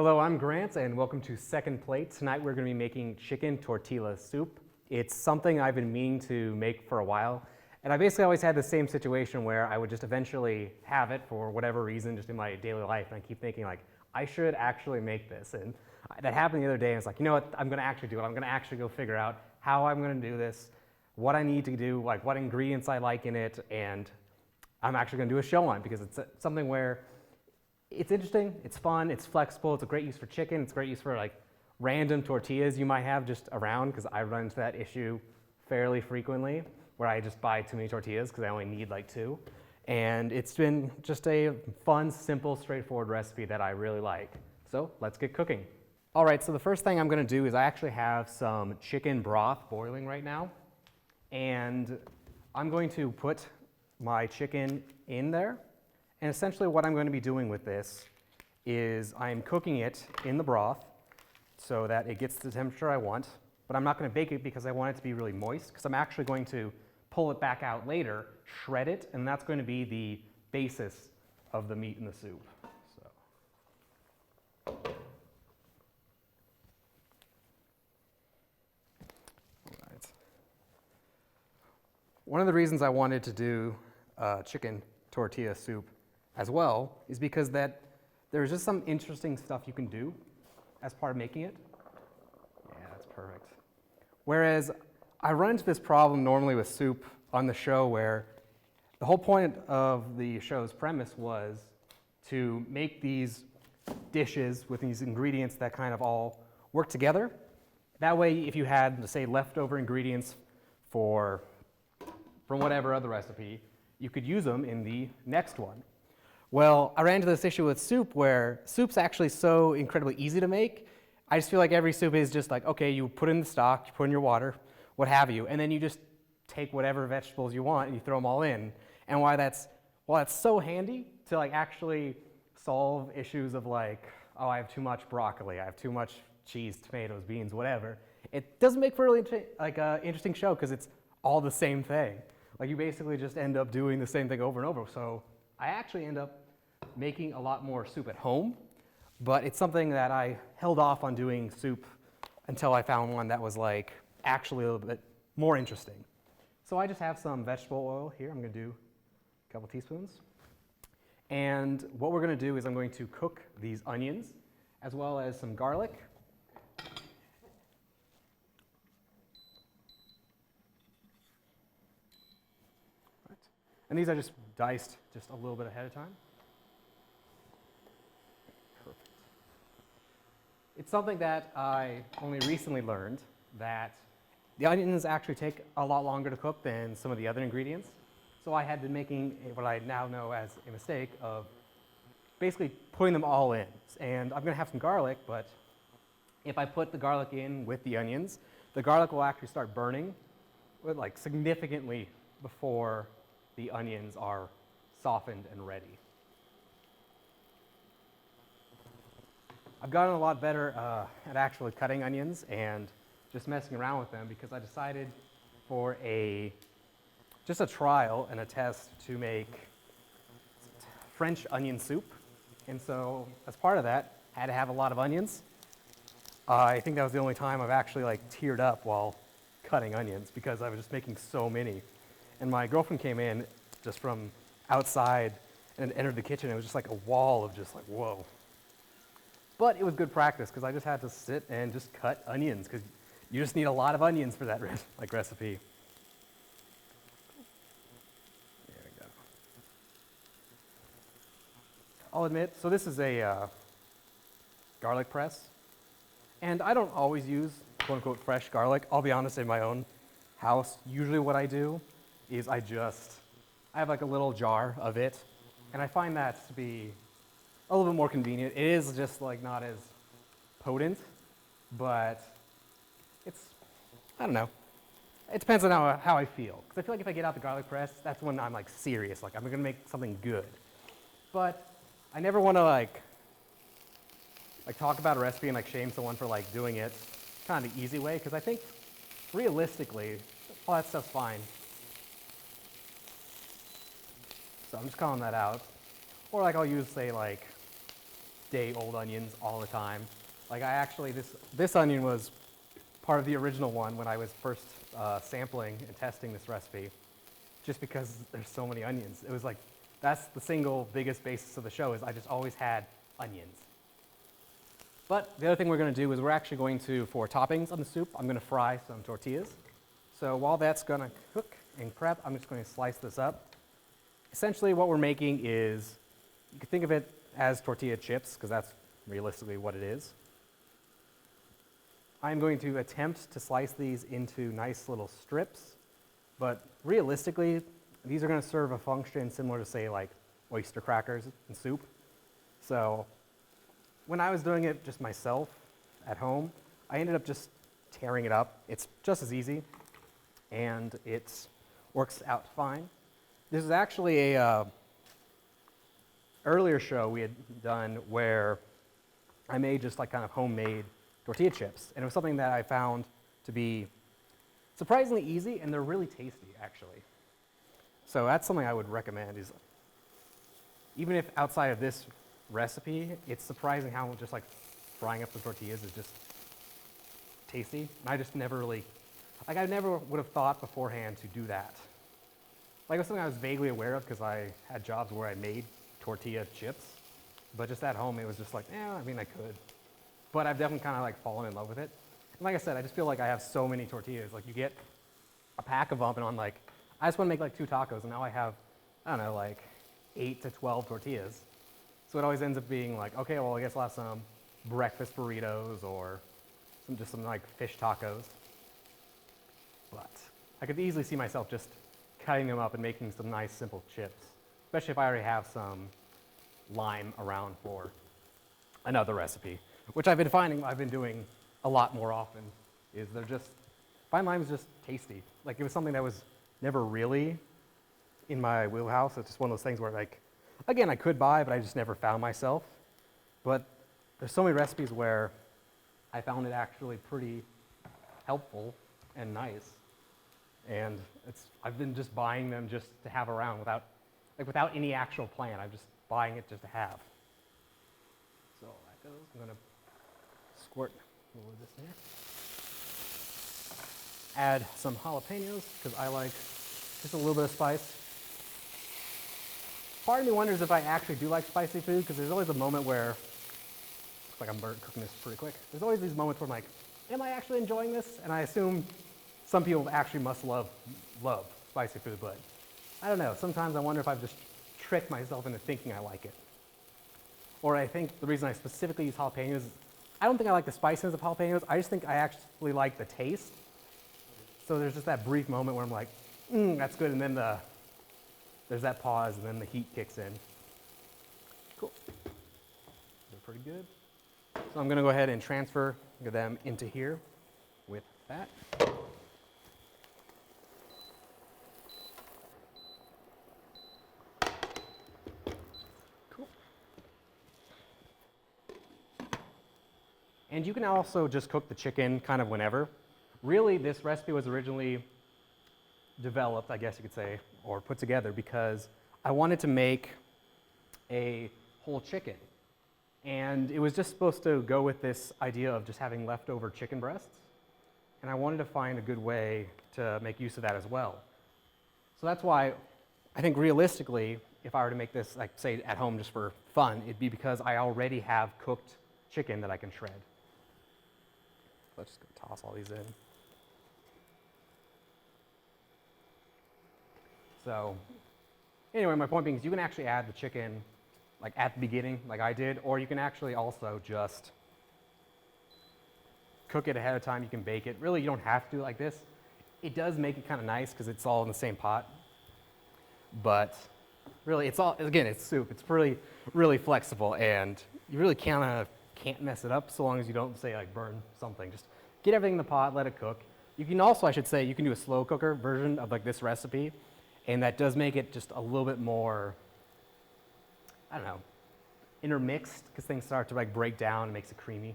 Hello, I'm Grant and welcome to Second Plate. Tonight we're going to be making chicken tortilla soup. It's something I've been meaning to make for a while, and I basically always had the same situation where I would just eventually have it for whatever reason just in my daily life, and I keep thinking like, I should actually make this. And that happened the other day and it's like, you know what, I'm going to actually do it. I'm going to actually go figure out how I'm going to do this, what I need to do, like what ingredients I like in it, and I'm actually going to do a show on it because it's something where it's interesting, it's fun, it's flexible, it's a great use for chicken, it's a great use for like random tortillas you might have just around, because I run into that issue fairly frequently where I just buy too many tortillas because I only need like two. And it's been just a fun, simple, straightforward recipe that I really like. So let's get cooking. All right, so the first thing I'm going to do is I actually have some chicken broth boiling right now. And I'm going to put my chicken in there. And essentially what I'm going to be doing with this is I'm cooking it in the broth so that it gets the temperature I want, but I'm not going to bake it because I want it to be really moist, because I'm actually going to pull it back out later, shred it, and that's going to be the basis of the meat in the soup. So. All right. One of the reasons I wanted to do chicken tortilla soup as well is because that there's just some interesting stuff you can do as part of making it. Yeah, that's perfect. Whereas I run into this problem normally with soup on the show where the whole point of the show's premise was to make these dishes with these ingredients that kind of all work together. That way, if you had, say, leftover ingredients from whatever other recipe, you could use them in the next one. Well, I ran into this issue with soup where soup's actually so incredibly easy to make. I just feel like every soup is just like, okay, you put in the stock, you put in your water, what have you, and then you just take whatever vegetables you want and you throw them all in. And why that's so handy to like actually solve issues of like, oh, I have too much broccoli, I have too much cheese, tomatoes, beans, whatever. It doesn't make for a really interesting show because it's all the same thing. Like you basically just end up doing the same thing over and over. So I actually end up making a lot more soup at home, but it's something that I held off on doing soup until I found one that was like actually a little bit more interesting. So I just have some vegetable oil here. I'm going to do a couple teaspoons. And what we're going to do is I'm going to cook these onions as well as some garlic. And these I just diced just a little bit ahead of time. Perfect. It's something that I only recently learned, that the onions actually take a lot longer to cook than some of the other ingredients. So I had been making what I now know as a mistake of basically putting them all in. And I'm going to have some garlic, but if I put the garlic in with the onions, the garlic will actually start burning like significantly before the onions are softened and ready. I've gotten a lot better at actually cutting onions and just messing around with them because I decided for just a trial and a test to make French onion soup. And so as part of that, I had to have a lot of onions. I think that was the only time I've actually like teared up while cutting onions because I was just making so many. And my girlfriend came in just from outside and entered the kitchen. It was just like a wall of just like, whoa. But it was good practice because I just had to sit and just cut onions because you just need a lot of onions for that recipe. There we go. I'll admit, so this is a garlic press. And I don't always use quote unquote fresh garlic. I'll be honest, in my own house, usually what I do is I have like a little jar of it, and I find that to be a little bit more convenient. It is just like not as potent, but I don't know. It depends on how I feel. Because I feel like if I get out the garlic press, that's when I'm like serious, like I'm gonna make something good. But I never wanna like talk about a recipe and like shame someone for like doing it kind of the easy way, because I think realistically, all that stuff's fine. So I'm just calling that out. Or like I'll use, say, like day-old onions all the time. Like I actually, this onion was part of the original one when I was first sampling and testing this recipe, just because there's so many onions. It was like, that's the single biggest basis of the show, is I just always had onions. But the other thing we're going to do is we're actually going to, for toppings on the soup, I'm going to fry some tortillas. So while that's going to cook and prep, I'm just going to slice this up. Essentially what we're making is, you can think of it as tortilla chips, because that's realistically what it is. I'm going to attempt to slice these into nice little strips, but realistically, these are going to serve a function similar to, say, like oyster crackers and soup. So when I was doing it just myself at home, I ended up just tearing it up. It's just as easy, and it works out fine. This is actually a earlier show we had done where I made just like kind of homemade tortilla chips, and it was something that I found to be surprisingly easy, and they're really tasty actually. So that's something I would recommend, is even if outside of this recipe, it's surprising how just like frying up the tortillas is just tasty. And I just never really, like I never would have thought beforehand to do that. Like it was something I was vaguely aware of because I had jobs where I made tortilla chips, but just at home it was just like, I mean I could. But I've definitely kind of like fallen in love with it. And like I said, I just feel like I have so many tortillas. Like you get a pack of them and I'm like, I just want to make like 2 tacos, and now I have, I don't know, like 8 to 12 tortillas. So it always ends up being like, okay, well I guess I'll have some breakfast burritos or some like fish tacos. But I could easily see myself just cutting them up and making some nice simple chips, especially if I already have some lime around for another recipe, which I've been finding I've been doing a lot more often, is fine lime is just tasty. Like it was something that was never really in my wheelhouse. It's just one of those things where like, again, I could buy, but I just never found myself. But there's so many recipes where I found it actually pretty helpful and nice. And I've been just buying them just to have around without any actual plan. I'm just buying it just to have. So that goes. I'm going to squirt a little of this in here. Add some jalapenos because I like just a little bit of spice. Part of me wonders if I actually do like spicy food, because there's always a moment where, looks like I'm cooking this pretty quick. There's always these moments where I'm like, am I actually enjoying this? And I assume some people actually must love spicy food, but I don't know. Sometimes I wonder if I've just tricked myself into thinking I like it. Or I think the reason I specifically use jalapenos is I don't think I like the spiciness of jalapenos. I just think I actually like the taste. So there's just that brief moment where I'm like, that's good, and then there's that pause, and then the heat kicks in. Cool. They're pretty good. So I'm going to go ahead and transfer them into here with that. Cool. And you can also just cook the chicken kind of whenever. Really, this recipe was originally developed, I guess you could say, or put together because I wanted to make a whole chicken. And it was just supposed to go with this idea of just having leftover chicken breasts. And I wanted to find a good way to make use of that as well. So that's why I think realistically, if I were to make this, like say at home just for fun, it'd be because I already have cooked chicken that I can shred. Let's just go toss all these in. So anyway, my point being is you can actually add the chicken like at the beginning like I did, or you can actually also just cook it ahead of time. You can bake it. Really, you don't have to do it like this. It does make it kind of nice because it's all in the same pot. But really, it's all, again, it's soup. It's really, really flexible, and you really can't mess it up so long as you don't, say, like burn something. Just get everything in the pot, let it cook. You can also, I should say, you can do a slow cooker version of like this recipe, and that does make it just a little bit more, I don't know, intermixed, because things start to like break down and makes it creamy.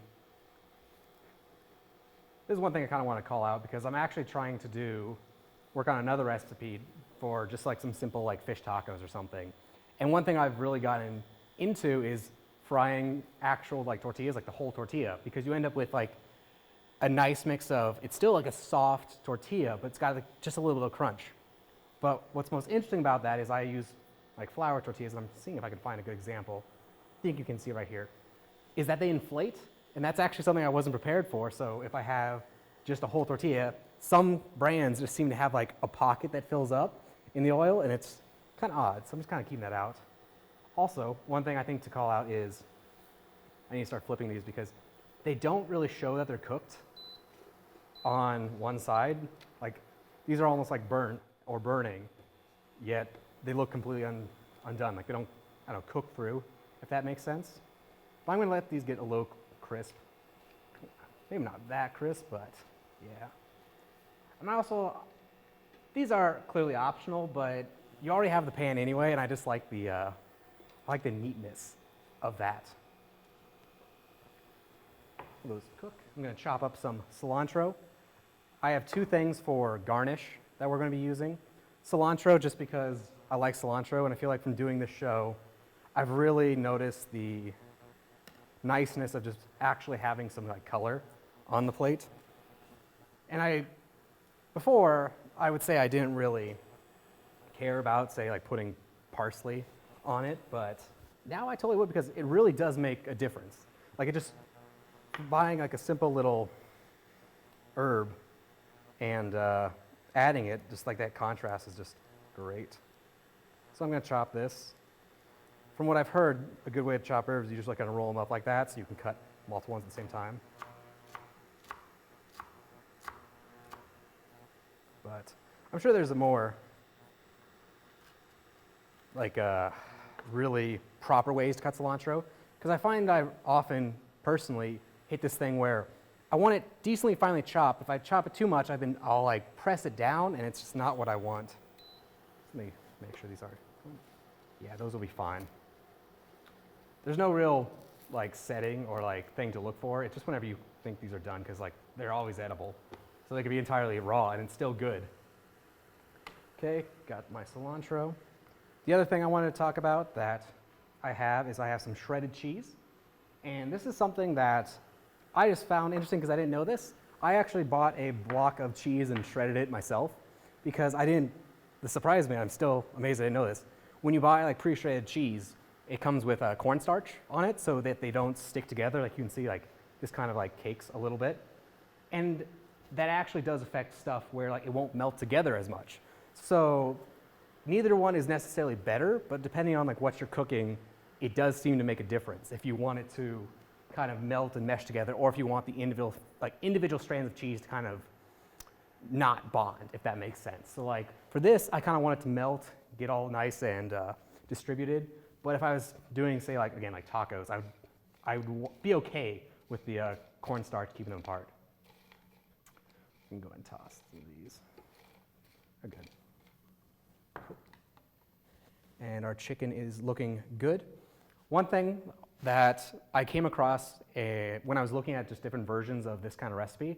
This is one thing I kind of want to call out because I'm actually trying to work on another recipe for just like some simple like fish tacos or something. And one thing I've really gotten into is frying actual like tortillas, like the whole tortilla, because you end up with like a nice mix of, it's still like a soft tortilla, but it's got like just a little bit of crunch. But what's most interesting about that is I use like flour tortillas, and I'm seeing if I can find a good example. I think you can see right here, is that they inflate, and that's actually something I wasn't prepared for. So if I have just a whole tortilla, some brands just seem to have like a pocket that fills up in the oil, and it's kind of odd, so I'm just kind of keeping that out. Also, one thing I think to call out is, I need to start flipping these because they don't really show that they're cooked on one side. Like, these are almost like burnt or burning, yet they look completely undone. Like they don't, I don't know, cook through, if that makes sense. But I'm gonna let these get a little crisp. Maybe not that crisp, but yeah. And also, these are clearly optional, but you already have the pan anyway, and I just like the neatness of that. Those cook. I'm going to chop up some cilantro. I have two things for garnish that we're going to be using. Cilantro, just because I like cilantro, and I feel like from doing this show, I've really noticed the niceness of just actually having some like color on the plate. And before, I would say I didn't really care about, say, like putting parsley on it, but now I totally would because it really does make a difference. Like buying like a simple little herb and adding it, just like that contrast is just great. So I'm going to chop this. From what I've heard, a good way to chop herbs, you just like kind of roll them up like that so you can cut multiple ones at the same time. But I'm sure there's a more like really proper ways to cut cilantro, because I find I often personally hit this thing where I want it decently finely chopped. If I chop it too much, I'll like press it down, and it's just not what I want. Let me make sure these are. Yeah, those will be fine. There's no real like setting or like thing to look for. It's just whenever you think these are done, because like they're always edible, so they can be entirely raw and it's still good. Okay, got my cilantro. The other thing I wanted to talk about that I have some shredded cheese. And this is something that I just found interesting because I didn't know this. I actually bought a block of cheese and shredded it myself because this surprised me. I'm still amazed I didn't know this. When you buy like pre-shredded cheese, it comes with cornstarch on it so that they don't stick together. Like you can see, like this kind of like cakes a little bit. And that actually does affect stuff where like it won't melt together as much. So neither one is necessarily better, but depending on like what you're cooking, it does seem to make a difference if you want it to kind of melt and mesh together, or if you want the individual strands of cheese to kind of not bond, if that makes sense. So like for this, I kind of want it to melt, get all nice and distributed. But if I was doing, say, like again, like tacos, I would be okay with the cornstarch keeping them apart. You can go ahead and toss some of these. They're good. Cool. And our chicken is looking good. One thing that I came across when I was looking at just different versions of this kind of recipe,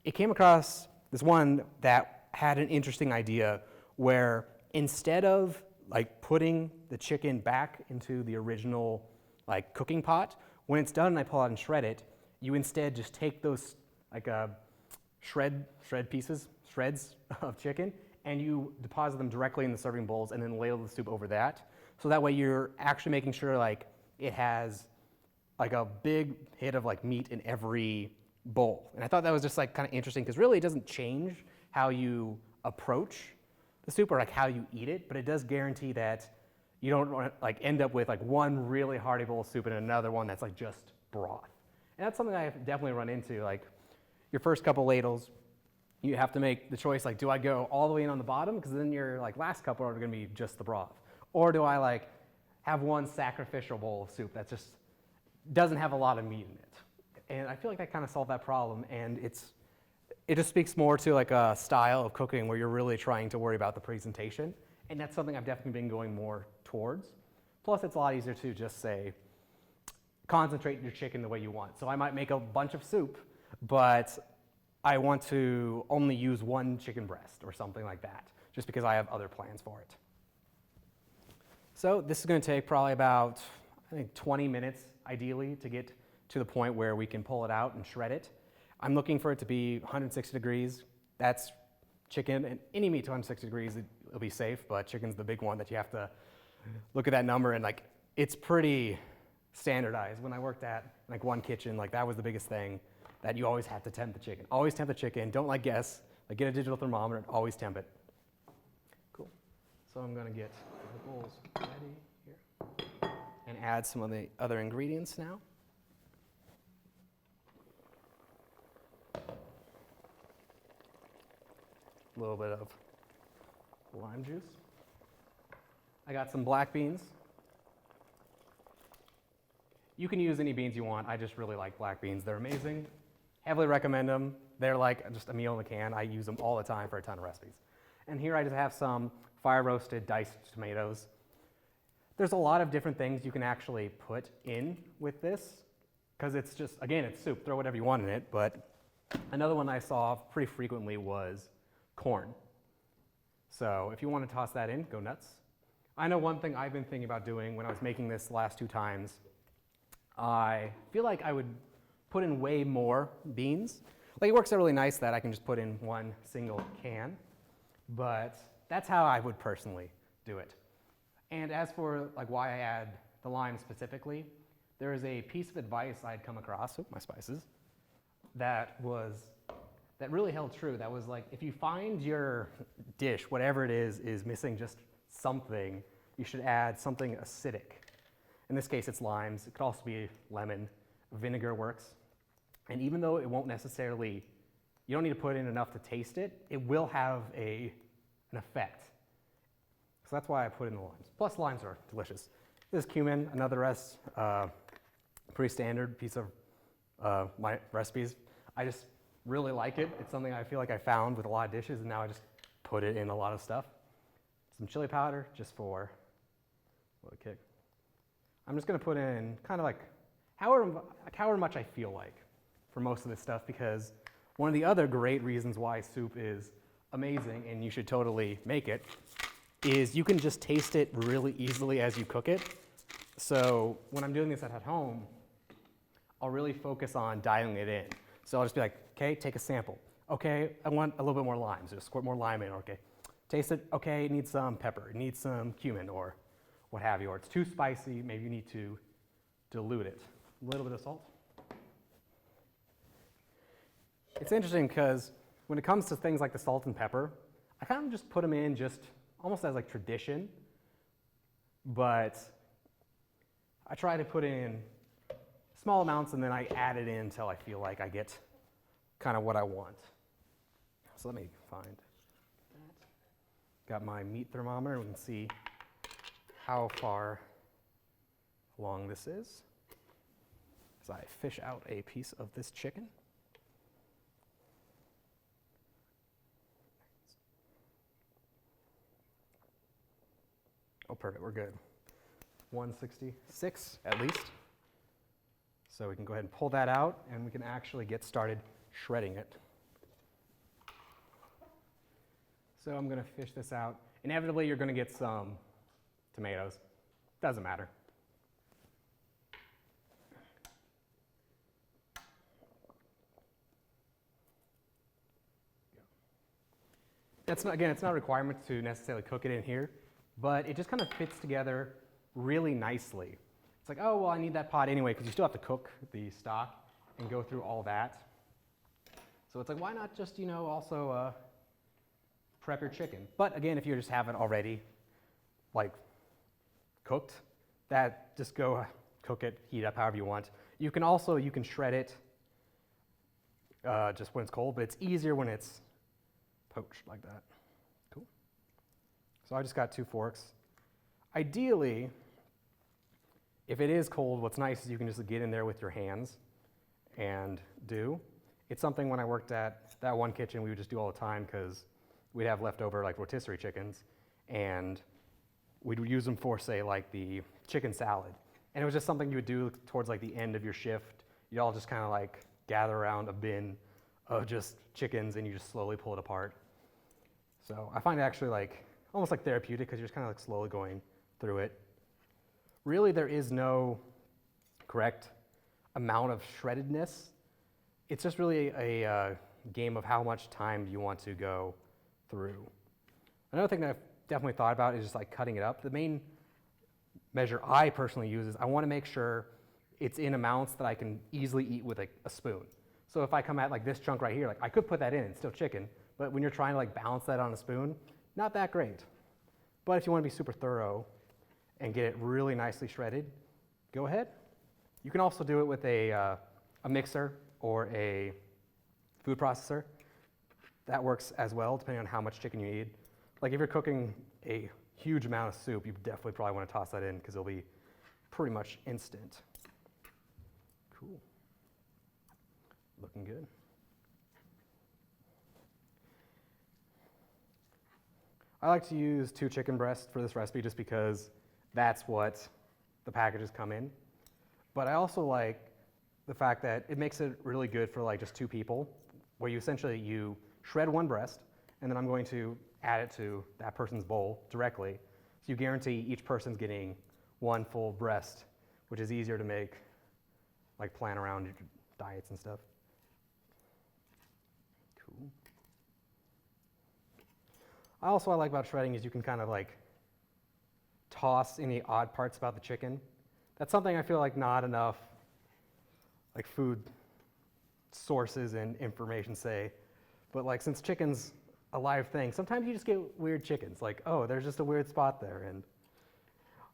it came across this one that had an interesting idea where instead of like putting the chicken back into the original like cooking pot, when it's done and I pull out and shred it, you instead just take those like shreds of chicken and you deposit them directly in the serving bowls and then ladle the soup over that. So that way you're actually making sure like it has like a big hit of like meat in every bowl. And I thought that was just like kind of interesting because really it doesn't change how you approach the soup or like how you eat it, but it does guarantee that you don't want to like end up with like one really hearty bowl of soup and another one that's like just broth. And that's something I've definitely run into. Like your first couple ladles, you have to make the choice, like, do I go all the way in on the bottom? Because then your like last couple are going to be just the broth. Or do I like have one sacrificial bowl of soup that just doesn't have a lot of meat in it? And I feel like that kind of solved that problem. And it just speaks more to like a style of cooking where you're really trying to worry about the presentation. And that's something I've definitely been going more towards. Plus, it's a lot easier to just say, concentrate your chicken the way you want. So I might make a bunch of soup, but I want to only use one chicken breast or something like that, just because I have other plans for it. So this is going to take probably about, I think, 20 minutes ideally to get to the point where we can pull it out and shred it. I'm looking for it to be 160 degrees. That's chicken, and any meat to 160 degrees, it'll be safe, but chicken's the big one that you have to look at that number, and like, it's pretty standardized. When I worked at like one kitchen, like that was the biggest thing, that you always have to temp the chicken. Always temp the chicken, don't like guess, like get a digital thermometer and always temp it. Cool. So I'm gonna get the bowls ready here and add some of the other ingredients now. A little bit of lime juice. I got some black beans. You can use any beans you want. I just really like black beans. They're amazing. Heavily recommend them. They're like just a meal in a can. I use them all the time for a ton of recipes. And here I just have some fire roasted diced tomatoes. There's a lot of different things you can actually put in with this, because it's just, again, it's soup. Throw whatever you want in it. But another one I saw pretty frequently was corn. So if you want to toss that in, go nuts. I know one thing I've been thinking about doing when I was making this the last 2 times, I feel like I would put in way more beans. Like, it works out really nice that I can just put in one single can, but that's how I would personally do it. And as for like why I add the lime specifically, there is a piece of advice I'd come across with my spices that really held true. That was like, if you find your dish, whatever it is missing just something, you should add something acidic. In this case, it's limes. It could also be lemon. Vinegar works. And even though it won't necessarily, you don't need to put in enough to taste it, it will have an effect. So that's why I put in the limes. Plus, limes are delicious. This is cumin, another pretty standard piece of my recipes. I just really like it. It's something I feel like I found with a lot of dishes, and now I just put it in a lot of stuff. Some chili powder, just for a kick. I'm just going to put in kind of like however much I feel like for most of this stuff, because one of the other great reasons why soup is amazing, and you should totally make it, is you can just taste it really easily as you cook it. So when I'm doing this at home, I'll really focus on dialing it in. So I'll just be like, okay, take a sample. Okay, I want a little bit more lime, so just squirt more lime in. Okay, taste it. Okay, it needs some pepper, it needs some cumin, or what have you, or it's too spicy, maybe you need to dilute it. A little bit of salt. It's interesting because when it comes to things like the salt and pepper, I kind of just put them in just almost as like tradition, but I try to put in small amounts and then I add it in until I feel like I get kind of what I want. So let me find that. Got my meat thermometer, we can see how far along this is as I fish out a piece of this chicken. Oh, perfect, we're good. 166 at least. So we can go ahead and pull that out and we can actually get started shredding it. So I'm going to fish this out. Inevitably, you're going to get some tomatoes. Doesn't matter. Again, it's not a requirement to necessarily cook it in here, but it just kind of fits together really nicely. It's like, oh, well, I need that pot anyway, because you still have to cook the stock and go through all that. So it's like, why not just, also prep your chicken? But again, if you just have it already, like, cooked, that just go cook it, heat up however you want. You can shred it just when it's cold, but it's easier when it's poached like that. Cool. So I just got 2 forks. Ideally, if it is cold, what's nice is you can just get in there with your hands and do. It's something when I worked at that one kitchen we would just do all the time, because we'd have leftover like rotisserie chickens, and we'd use them for, say, like the chicken salad. And it was just something you would do towards like the end of your shift. You'd all just kind of like gather around a bin of just chickens and you just slowly pull it apart. So I find it actually like almost like therapeutic, because you're just kind of like slowly going through it. Really, there is no correct amount of shreddedness. It's just really a game of how much time you want to go through. Another thing that I've definitely thought about is just like cutting it up. The main measure I personally use is I want to make sure it's in amounts that I can easily eat with a spoon. So if I come at like this chunk right here, like I could put that in, it's still chicken, but when you're trying to like balance that on a spoon, not that great. But if you want to be super thorough and get it really nicely shredded, go ahead. You can also do it with a mixer or a food processor. That works as well, depending on how much chicken you need. Like if you're cooking a huge amount of soup, you definitely probably want to toss that in because it'll be pretty much instant. Cool. Looking good. I like to use 2 chicken breasts for this recipe just because that's what the packages come in. But I also like the fact that it makes it really good for like just 2 people, where you essentially you shred 1 breast, and then I'm going to add it to that person's bowl directly. So you guarantee each person's getting 1 full breast, which is easier to make, like plan around your diets and stuff. Cool. I like about shredding is you can kind of like toss any odd parts about the chicken. That's something I feel like not enough like food sources and information say. But like since chicken's a live thing, sometimes you just get weird chickens. Like, oh, there's just a weird spot there. And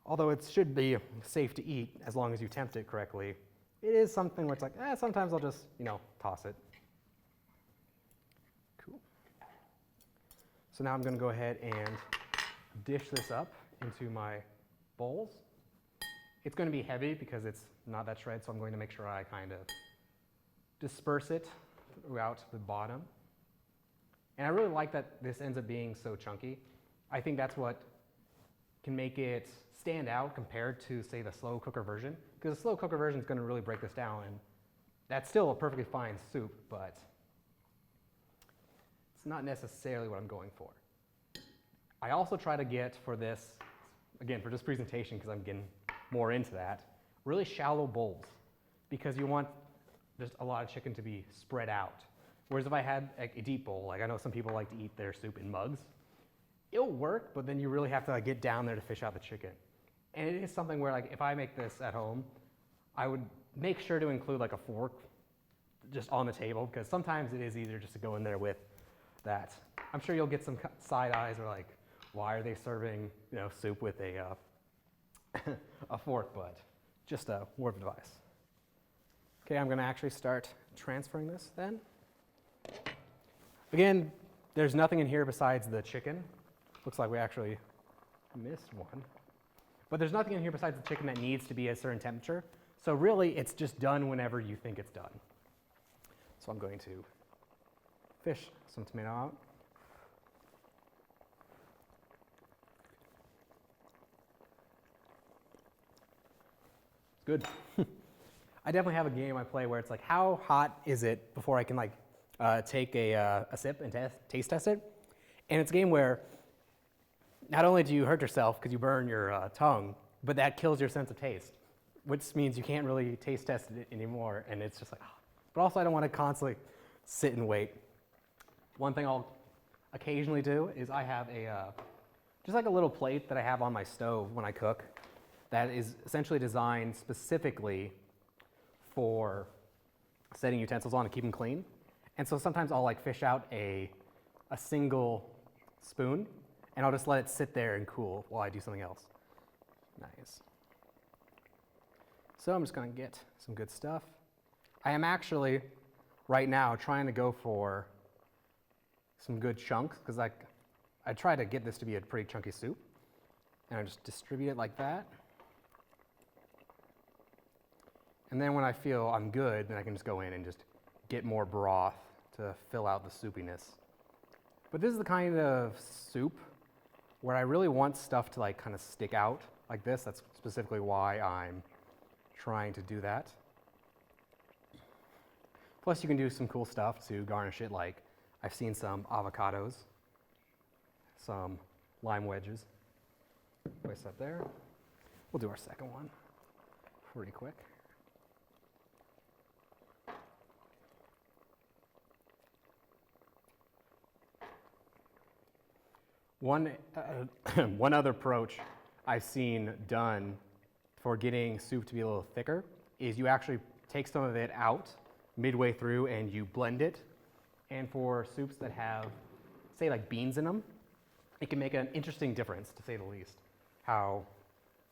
although it should be safe to eat as long as you tempt it correctly, it is something where it's like, sometimes I'll just, toss it. Cool. So now I'm going to go ahead and dish this up into my bowls. It's going to be heavy because it's not that shred, so I'm going to make sure I kind of disperse it throughout the bottom. And I really like that this ends up being so chunky. I think that's what can make it stand out compared to, say, the slow cooker version, because the slow cooker version is going to really break this down, and that's still a perfectly fine soup, but it's not necessarily what I'm going for. I also try to get for this, again, for this presentation, because I'm getting more into that, really shallow bowls, because you want just a lot of chicken to be spread out. Whereas if I had a deep bowl, like I know some people like to eat their soup in mugs, it'll work, but then you really have to get down there to fish out the chicken. And it is something where if I make this at home, I would make sure to include a fork just on the table, because sometimes it is easier just to go in there with that. I'm sure you'll get some side eyes or why are they serving soup with a a fork, but just a word of advice. Okay, I'm going to actually start transferring this then. Again, there's nothing in here besides the chicken. Looks like we actually missed one. But there's nothing in here besides the chicken that needs to be a certain temperature. So really, it's just done whenever you think it's done. So I'm going to fish some tomato out. Good. I definitely have a game I play where it's how hot is it before I can take a sip and taste test it. And it's a game where not only do you hurt yourself because you burn your tongue, but that kills your sense of taste, which means you can't really taste test it anymore. And it's just but also I don't want to constantly sit and wait. One thing I'll occasionally do is I have just a little plate that I have on my stove when I cook that is essentially designed specifically for setting utensils on to keep them clean. And so sometimes I'll fish out a single spoon, and I'll just let it sit there and cool while I do something else. Nice. So I'm just going to get some good stuff. I am actually, right now, trying to go for some good chunks, because I try to get this to be a pretty chunky soup. And I just distribute it like that. And then when I feel I'm good, then I can just go in and just get more broth to fill out the soupiness. But this is the kind of soup where I really want stuff to kind of stick out like this. That's specifically why I'm trying to do that. Plus you can do some cool stuff to garnish it, I've seen some avocados, some lime wedges. Place that there. We'll do our second one pretty quick. One, one other approach I've seen done for getting soup to be a little thicker is you actually take some of it out midway through and you blend it. And for soups that have, say, like beans in them, it can make an interesting difference, to say the least. How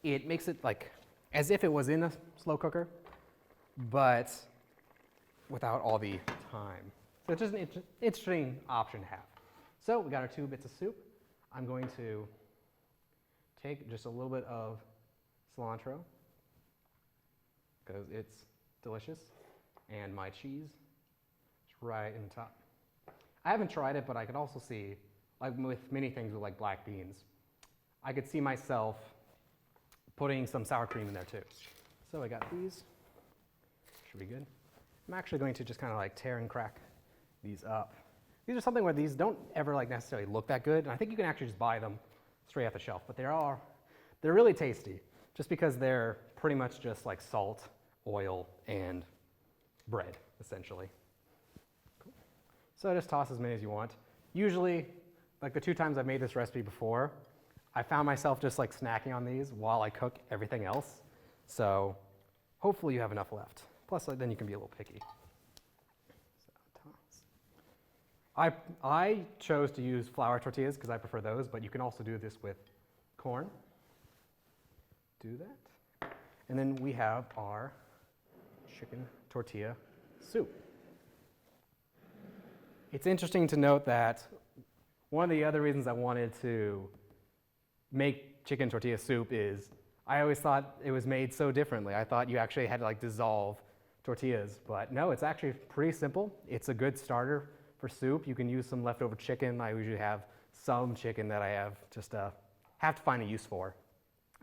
it makes it like as if it was in a slow cooker, but without all the time. So it's just an interesting option to have. So we got our 2 bits of soup. I'm going to take just a little bit of cilantro because it's delicious, and my cheese is right in the top. I haven't tried it, but I could also see, like with many things with like black beans, I could see myself putting some sour cream in there too. So I got these. Should be good. I'm actually going to just kind of like tear and crack these up. These are something where these don't ever like necessarily look that good, and I think you can actually just buy them straight off the shelf, but they're really tasty just because they're pretty much just like salt, oil, and bread, essentially. Cool. So just toss as many as you want. Usually, like the 2 times I've made this recipe before, I found myself just like snacking on these while I cook everything else. So hopefully you have enough left. Plus, then you can be a little picky. So, toss. I chose to use flour tortillas because I prefer those, but you can also do this with corn. Do that. And then we have our chicken tortilla soup. It's interesting to note that one of the other reasons I wanted to make chicken tortilla soup is I always thought it was made so differently. I thought you actually had to like dissolve tortillas, but no, it's actually pretty simple. It's a good starter for soup. You can use some leftover chicken. I usually have some chicken that I have to find a use for.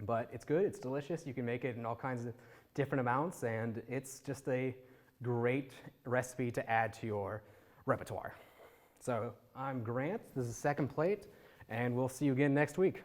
But it's good, it's delicious. You can make it in all kinds of different amounts, and it's just a great recipe to add to your repertoire. So I'm Grant, this is Second Plate, and we'll see you again next week.